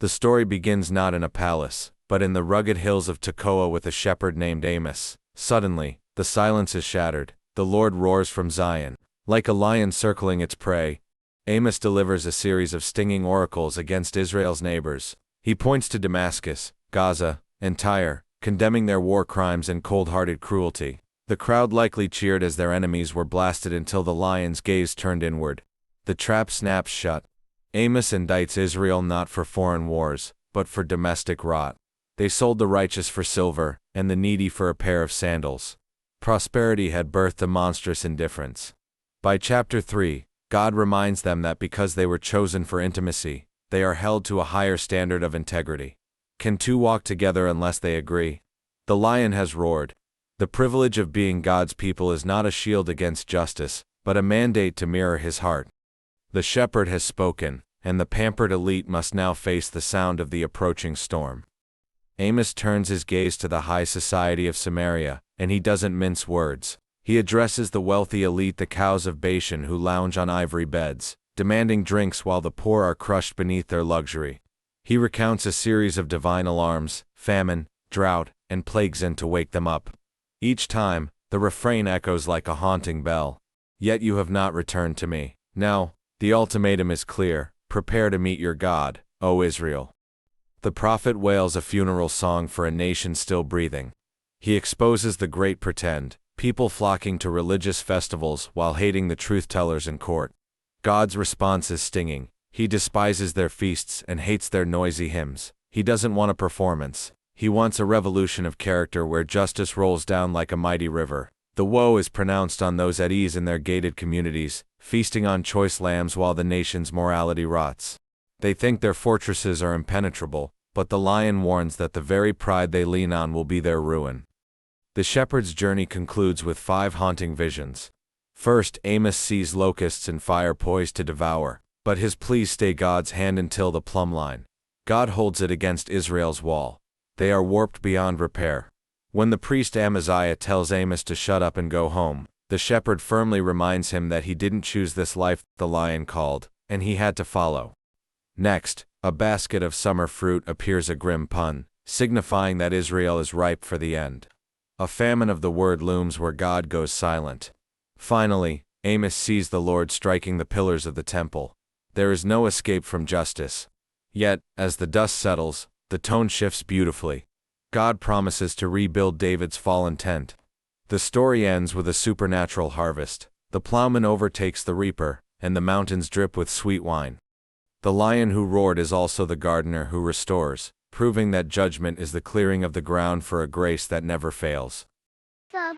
The story begins not in a palace, but in the rugged hills of Tekoa with a shepherd named Amos. Suddenly, the silence is shattered. The Lord roars from Zion. Like a lion circling its prey, Amos delivers a series of stinging oracles against Israel's neighbors. He points to Damascus, Gaza, and Tyre, condemning their war crimes and cold-hearted cruelty. The crowd likely cheered as their enemies were blasted until the lion's gaze turned inward. The trap snaps shut. Amos indicts Israel not for foreign wars, but for domestic rot. They sold the righteous for silver, and the needy for a pair of sandals. Prosperity had birthed a monstrous indifference. By chapter 3, God reminds them that because they were chosen for intimacy, they are held to a higher standard of integrity. Can two walk together unless they agree? The lion has roared. The privilege of being God's people is not a shield against justice, but a mandate to mirror his heart. The shepherd has spoken, and the pampered elite must now face the sound of the approaching storm. Amos turns his gaze to the high society of Samaria, and he doesn't mince words. He addresses the wealthy elite, the cows of Bashan who lounge on ivory beds, demanding drinks while the poor are crushed beneath their luxury. He recounts a series of divine alarms, famine, drought, and plagues to wake them up. Each time, the refrain echoes like a haunting bell. Yet you have not returned to me. Now, the ultimatum is clear: prepare to meet your God, O Israel. The prophet wails a funeral song for a nation still breathing. He exposes the great pretend, people flocking to religious festivals while hating the truth-tellers in court. God's response is stinging. He despises their feasts and hates their noisy hymns. He doesn't want a performance. He wants a revolution of character where justice rolls down like a mighty river. The woe is pronounced on those at ease in their gated communities, feasting on choice lambs while the nation's morality rots. They think their fortresses are impenetrable, but the lion warns that the very pride they lean on will be their ruin. The shepherd's journey concludes with 5 haunting visions. First, Amos sees locusts and fire poised to devour, but his pleas stay God's hand until the plumb line. God holds it against Israel's wall. They are warped beyond repair. When the priest Amaziah tells Amos to shut up and go home, the shepherd firmly reminds him that he didn't choose this life the lion called, and he had to follow. Next, a basket of summer fruit appears, a grim pun, signifying that Israel is ripe for the end. A famine of the word looms where God goes silent. Finally, Amos sees the Lord striking the pillars of the temple. There is no escape from justice. Yet, as the dust settles, the tone shifts beautifully. God promises to rebuild David's fallen tent. The story ends with a supernatural harvest. The plowman overtakes the reaper, and the mountains drip with sweet wine. The lion who roared is also the gardener who restores, proving that judgment is the clearing of the ground for a grace that never fails. Sub.